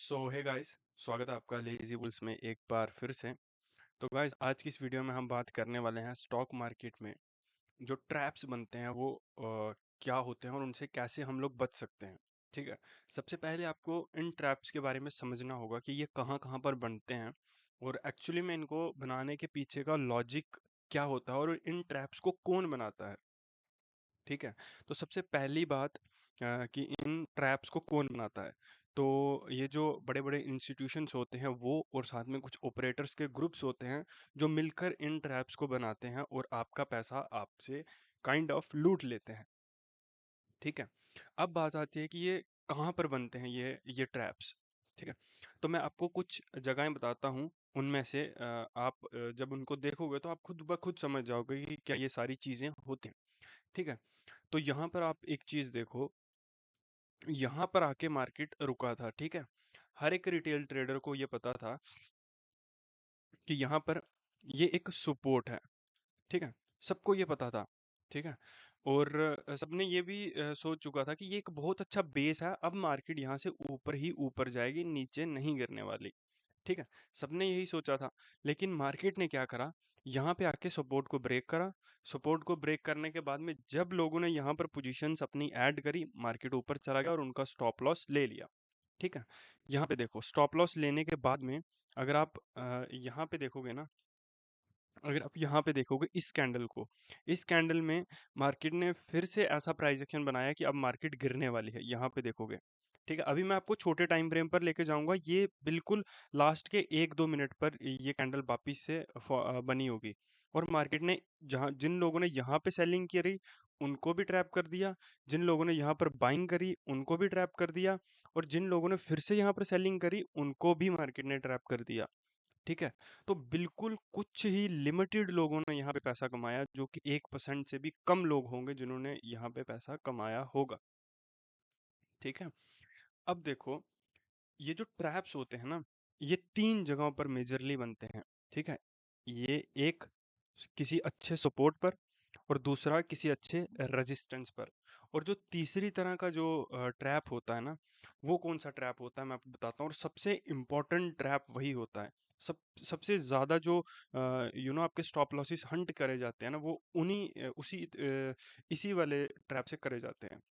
सो hey guys, स्वागत है आपका लेज़ी बुल्स में एक बार फिर से। तो गाइस, आज की इस वीडियो में हम बात करने वाले हैं स्टॉक मार्केट में जो ट्रैप्स बनते हैं वो क्या होते हैं और उनसे कैसे हम लोग बच सकते हैं। ठीक है। सबसे पहले आपको इन ट्रैप्स के बारे में समझना होगा कि ये कहाँ कहाँ पर बनते हैं और एक्चुअली में इनको बनाने के पीछे का लॉजिक क्या होता है और इन ट्रैप्स को कौन बनाता है। ठीक है। तो सबसे पहली बात कि इन ट्रैप्स को कौन बनाता है। तो ये जो बड़े बड़े इंस्टीट्यूशंस होते हैं वो और साथ में कुछ ऑपरेटर्स के ग्रुप्स होते हैं जो मिलकर इन ट्रैप्स को बनाते हैं और आपका पैसा आपसे काइंड ऑफ लूट लेते हैं। ठीक है। अब बात आती है कि ये कहाँ पर बनते हैं ये ट्रैप्स। ठीक है। तो मैं आपको कुछ जगहें बताता हूँ। उनमें से आप जब उनको देखोगे तो आप खुद ब खुद समझ जाओगे कि क्या ये सारी चीज़ें होती हैं। ठीक है। तो यहाँ पर आप एक चीज देखो, यहाँ पर आके मार्केट रुका था। ठीक है। हर एक रिटेल ट्रेडर को ये पता था कि यहाँ पर ये एक सपोर्ट है। ठीक है। सबको ये पता था। ठीक है। और सबने ये भी सोच चुका था कि ये एक बहुत अच्छा बेस है, अब मार्केट यहाँ से ऊपर ही ऊपर जाएगी, नीचे नहीं गिरने वाली। ठीक है। सबने यही सोचा था। लेकिन मार्केट ने क्या करा, यहाँ पे आके सपोर्ट को ब्रेक करा। सपोर्ट को ब्रेक करने के बाद में जब लोगों ने यहाँ पर पोजीशंस अपनी ऐड करी, मार्केट ऊपर चला गया और उनका स्टॉप लॉस ले लिया। ठीक है। यहाँ पे देखो, स्टॉप लॉस लेने के बाद में अगर आप यहाँ पे देखोगे ना, अगर आप यहाँ पे देखोगे इस कैंडल को, इस कैंडल में मार्केट ने फिर से ऐसा प्राइस एक्शन बनाया कि अब मार्केट गिरने वाली है। यहाँ पे देखोगे। ठीक है। अभी मैं आपको छोटे टाइम फ्रेम पर लेके जाऊंगा, ये बिल्कुल लास्ट के 1-2 मिनट पर ये कैंडल वापिस से बनी होगी। और मार्केट ने जहाँ जिन लोगों ने यहाँ पे सेलिंग करी उनको भी ट्रैप कर दिया, जिन लोगों ने यहाँ पर बाइंग करी उनको भी ट्रैप कर दिया, और जिन लोगों ने फिर से यहाँ पर सेलिंग करी उनको भी मार्केट ने ट्रैप कर दिया। ठीक है। तो बिल्कुल कुछ ही लिमिटेड लोगों ने यहाँ पे पैसा कमाया, जो कि 1% से भी कम लोग होंगे जिन्होंने यहाँ पे पैसा कमाया होगा। ठीक है। अब देखो, ये जो ट्रैप्स होते हैं ना, ये 3 जगहों पर मेजरली बनते हैं। ठीक है। ये एक किसी अच्छे सपोर्ट पर, और दूसरा किसी अच्छे रेजिस्टेंस पर, और जो तीसरी तरह का जो ट्रैप होता है ना, वो कौन सा ट्रैप होता है मैं आपको बताता हूँ। और सबसे इम्पोर्टेंट ट्रैप वही होता है। सबसे ज़्यादा जो आपके स्टॉप लॉसेस हंट करे जाते हैं ना, वो इसी वाले ट्रैप से करे जाते हैं।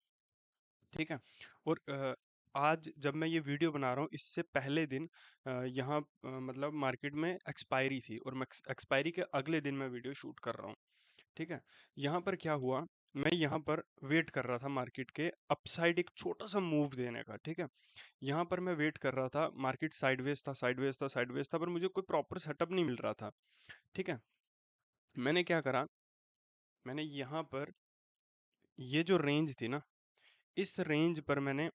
ठीक है। और आज जब मैं ये वीडियो बना रहा हूँ, इससे पहले दिन यहाँ मतलब मार्केट में एक्सपायरी थी, और मैं एक्सपायरी के अगले दिन मैं वीडियो शूट कर रहा हूँ। ठीक है। यहाँ पर क्या हुआ, मैं यहाँ पर वेट कर रहा था मार्केट के अपसाइड एक छोटा सा मूव देने का। ठीक है। यहाँ पर मैं वेट कर रहा था, मार्केट साइडवेज था, साइडवेज था, साइडवेज था, पर मुझे कोई प्रॉपर सेटअप नहीं मिल रहा था। ठीक है। मैंने क्या करा, मैंने यहाँ पर ये जो रेंज थी ना, इस रेंज पर मैंने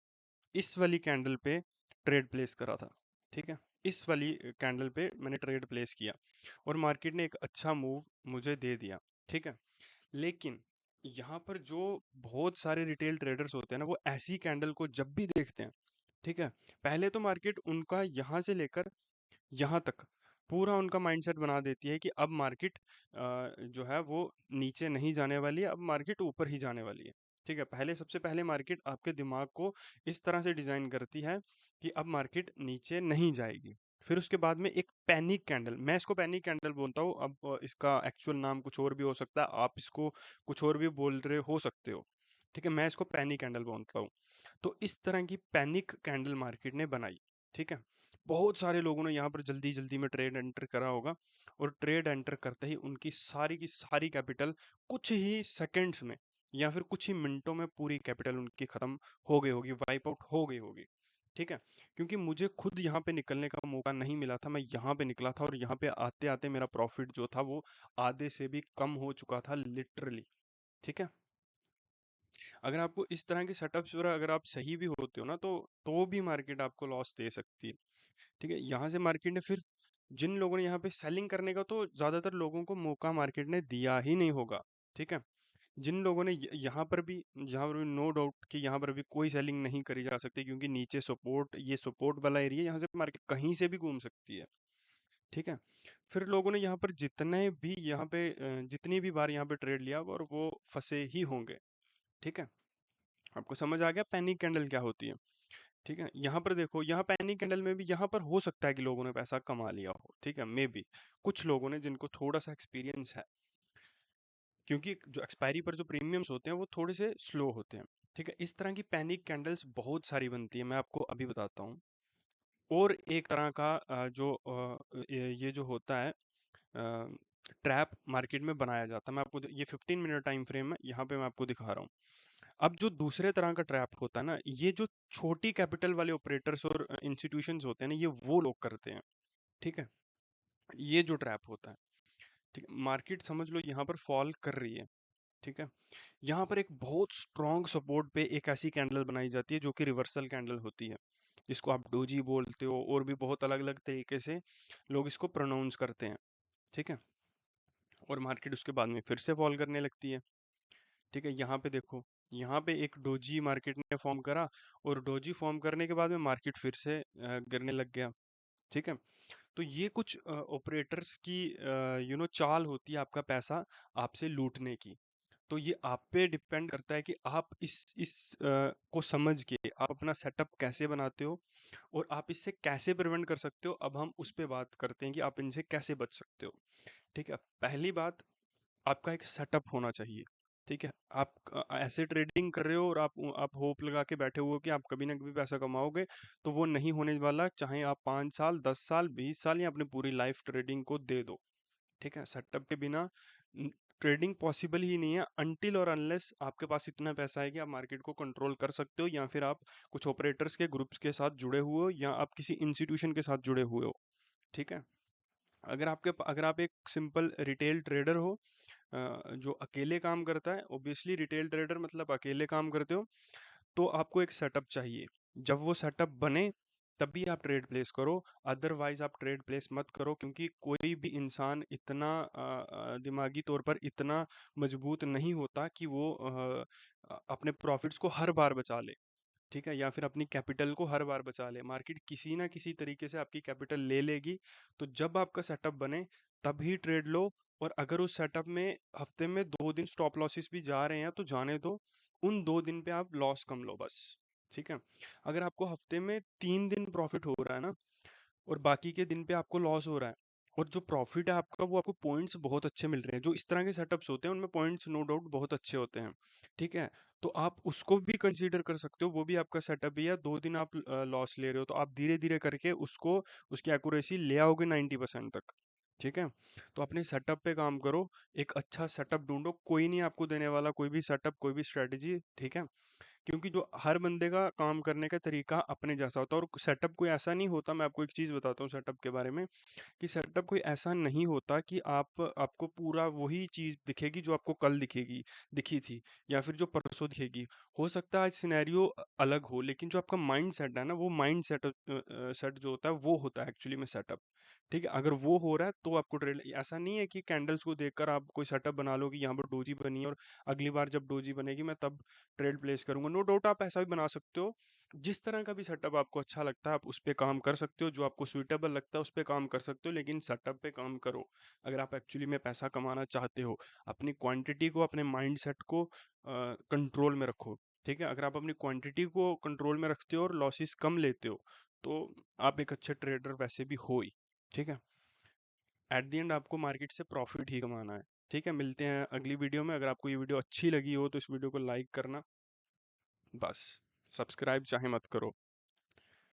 इस वाली कैंडल पे ट्रेड प्लेस करा था। ठीक है। इस वाली कैंडल पे मैंने ट्रेड प्लेस किया, और मार्केट ने एक अच्छा मूव मुझे दे दिया। ठीक है। लेकिन यहाँ पर जो बहुत सारे रिटेल ट्रेडर्स होते हैं ना, वो ऐसी कैंडल को जब भी देखते हैं, ठीक है, पहले तो मार्केट उनका यहाँ से लेकर यहाँ तक पूरा उनका माइंडसेट बना देती है कि अब मार्केट जो है वो नीचे नहीं जाने वाली है, अब मार्केट ऊपर ही जाने वाली है। ठीक है। सबसे पहले मार्केट आपके दिमाग को इस तरह से डिजाइन करती है कि अब मार्केट नीचे नहीं जाएगी। फिर उसके बाद में एक पैनिक कैंडल, मैं इसको पैनिक कैंडल बोलता हूँ। अब इसका एक्चुअल नाम कुछ और भी हो सकता है, आप इसको कुछ और भी बोल रहे हो सकते हो। ठीक है। मैं इसको पैनिक कैंडल बोलता हूँ। तो इस तरह की पैनिक कैंडल मार्केट ने बनाई। ठीक है। बहुत सारे लोगों ने यहाँ पर जल्दी जल्दी में ट्रेड एंटर करा होगा, और ट्रेड एंटर करते ही उनकी सारी की सारी कैपिटल कुछ ही सेकंड्स में या फिर कुछ ही मिनटों में पूरी कैपिटल उनकी खत्म हो गई होगी, वाइप आउट हो गई होगी। ठीक है। क्योंकि मुझे खुद यहाँ पे निकलने का मौका नहीं मिला था, मैं यहाँ पे निकला था, और यहाँ पे आते आते मेरा प्रॉफिट जो था वो आधे से भी कम हो चुका था, लिटरली। ठीक है। अगर आपको इस तरह के सेटअप्स पर अगर आप सही भी होते हो ना, तो भी मार्केट आपको लॉस दे सकती है। ठीक है। यहाँ से मार्केट ने फिर जिन लोगों ने यहाँ पे सेलिंग करने का, तो ज्यादातर लोगों को मौका मार्केट ने दिया ही नहीं होगा। ठीक है। जिन लोगों ने यहाँ पर भी नो डाउट कि यहाँ पर भी कोई सेलिंग नहीं करी जा सकती, क्योंकि नीचे सपोर्ट, ये सपोर्ट वाला एरिया, यहाँ से मार्केट कहीं से भी घूम सकती है। ठीक है। फिर लोगों ने यहाँ पर जितनी भी बार यहाँ पे ट्रेड लिया और वो फंसे ही होंगे। ठीक है। आपको समझ आ गया पैनिक कैंडल क्या होती है। ठीक है? यहाँ पर देखो, यहाँ पैनिक कैंडल में भी यहाँ पर हो सकता है कि लोगों ने पैसा कमा लिया हो, ठीक है? मेबी कुछ लोगों ने जिनको थोड़ा-सा एक्सपीरियंस है, क्योंकि जो एक्सपायरी पर जो प्रीमियम्स होते हैं वो थोड़े से स्लो होते हैं, ठीक है? इस तरह की पैनिक कैंडल्स बहुत सारी बनती है, मैं आपको अभी बताता हूँ। और एक तरह का ये जो होता है ट्रैप मार्केट में बनाया जाता है। मैं आपको ये 15 मिनट टाइम फ्रेम है, यहाँ पे मैं आपको दिखा रहा हूँ। अब जो दूसरे तरह का ट्रैप होता है ना, ये जो छोटी कैपिटल वाले ऑपरेटर्स और इंस्टीट्यूशंस होते हैं ना, ये वो लोग करते हैं, ठीक है? ये जो ट्रैप होता है, ठीक है? मार्केट समझ लो यहाँ पर फॉल कर रही है, ठीक है? यहाँ पर एक बहुत स्ट्रॉन्ग सपोर्ट पे एक ऐसी कैंडल बनाई जाती है जो कि रिवर्सल कैंडल होती है, जिसको आप डोजी बोलते हो और भी बहुत अलग-अलग तरीके से लोग इसको प्रोनाउंस करते हैं, ठीक है? और मार्केट उसके बाद में फिर से फॉल करने लगती है, ठीक है? यहाँ पे देखो, यहाँ पे एक डोजी मार्केट ने फॉर्म करा और डोजी फॉर्म करने के बाद में मार्केट फिर से गिरने लग गया, ठीक है? तो ये कुछ ऑपरेटर्स की चाल होती है आपका पैसा आपसे लूटने की। तो ये आप पे डिपेंड करता है कि आप को समझ के आप अपना सेटअप कैसे बनाते हो और आप इससे कैसे प्रिवेंट कर सकते हो। अब हम उस पे बात करते हैं कि आप इनसे कैसे बच सकते हो। ठीक है, पहली बात, आपका एक सेटअप होना चाहिए। ठीक है, आप ऐसे ट्रेडिंग कर रहे हो और आप होप लगा के बैठे हुए हो कि आप कभी ना कभी पैसा कमाओगे, तो वो नहीं होने वाला। चाहे आप 5 साल 10 साल 20 साल या अपनी पूरी लाइफ ट्रेडिंग को दे दो, ठीक है? सेटअप के बिना ट्रेडिंग पॉसिबल ही नहीं है, अनटिल और अनलेस आपके पास इतना पैसा है कि आप मार्केट को कंट्रोल कर सकते हो, या फिर आप कुछ ऑपरेटर्स के ग्रुप्स के साथ जुड़े हुए हो, या आप किसी इंस्टीट्यूशन के साथ जुड़े हुए हो, ठीक है? अगर आप एक सिंपल रिटेल ट्रेडर हो, जो अकेले काम करता है, ऑब्वियसली रिटेल ट्रेडर मतलब अकेले काम करते हो, तो आपको एक सेटअप चाहिए। जब वो सेटअप बने तभी आप ट्रेड प्लेस करो, अदरवाइज आप ट्रेड प्लेस मत करो, क्योंकि कोई भी इंसान इतना दिमागी तौर पर इतना मजबूत नहीं होता कि वो अपने प्रॉफिट्स को हर बार बचा ले, ठीक है? या फिर अपनी कैपिटल को हर बार बचा ले। मार्केट किसी ना किसी तरीके से आपकी कैपिटल ले लेगी। तो जब आपका सेटअप बने तभी ट्रेड लो, और अगर उस सेटअप में हफ्ते में 2 दिन स्टॉप लॉसेस भी जा रहे हैं तो जाने दो, उन 2 दिन पे आप लॉस कम लो बस, ठीक है? अगर आपको हफ्ते में 3 दिन प्रॉफिट हो रहा है ना, और बाकी के दिन पे आपको लॉस हो रहा है, और जो प्रॉफिट है आपका वो आपको पॉइंट्स बहुत अच्छे मिल रहे हैं, जो इस तरह के सेटअप्स होते हैं उनमें पॉइंट्स नो डाउट बहुत अच्छे होते हैं, ठीक है? तो आप उसको भी कंसीडर कर सकते हो, वो भी आपका सेटअप ही है। 2 दिन आप लॉस ले रहे हो, तो आप धीरे धीरे करके उसको, उसकी एक्यूरेसी ले आओगे 90% तक, ठीक है? तो अपने सेटअप पे काम करो, एक अच्छा सेटअप ढूंढो, कोई नहीं आपको देने वाला कोई भी सेटअप, कोई भी स्ट्रेटेजी, ठीक है? क्योंकि जो हर बंदे का काम करने का तरीका अपने जैसा होता है, और सेटअप कोई ऐसा नहीं होता। मैं आपको एक चीज़ बताता हूँ सेटअप के बारे में, कि सेटअप कोई ऐसा नहीं होता कि आपको पूरा वही चीज़ दिखेगी जो आपको कल दिखी थी, या फिर जो परसों दिखेगी। हो सकता है आज सिनेरियो अलग हो, लेकिन जो आपका माइंड सेट है ना, वो माइंड सेट सेट जो होता है वो होता है एक्चुअली में सेटअप, ठीक है? अगर वो हो रहा है तो आपको ट्रेड, ऐसा नहीं है कि कैंडल्स को देखकर आप कोई सेटअप बना लो कि यहाँ पर डोजी बनी है और अगली बार जब डोजी बनेगी मैं तब ट्रेड प्लेस करूंगा। नो डाउट आप ऐसा भी बना सकते हो, जिस तरह का भी सेटअप आपको अच्छा लगता है आप उस पे काम कर सकते हो, जो आपको सुइटेबल लगता है उस पे काम कर सकते हो, लेकिन सेटअप पे काम करो अगर आप एक्चुअली में पैसा कमाना चाहते हो। अपनी क्वांटिटी को, अपने माइंड सेट को कंट्रोल में रखो, ठीक है? अगर आप अपनी क्वांटिटी को कंट्रोल में रखते हो और लॉसेस कम लेते हो, तो आप एक अच्छे ट्रेडर वैसे भी हो ही, ठीक है? एट द एंड आपको मार्केट से प्रॉफिट ही कमाना है, ठीक है? मिलते हैं अगली वीडियो में। अगर आपको ये वीडियो अच्छी लगी हो तो इस वीडियो को लाइक करना, बस। सब्सक्राइब चाहे मत करो।